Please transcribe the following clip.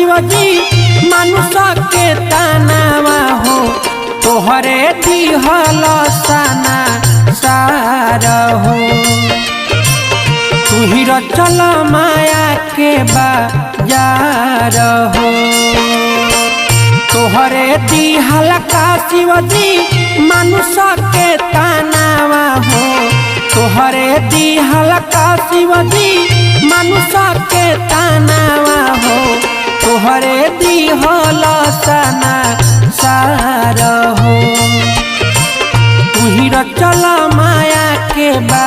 शिवजी मनुष्य के तनावा हो तोहरे दिहल सना सार हो। तू ही रचल माया के बाजार हो तोहरे दिहल का शिवजी मनुष्य के तनावा हो तोहरे दिहल का शिवजी मनुष्य के तनावा हो तोहरे दिहल सना सार हो। तू ही रचल माया के बा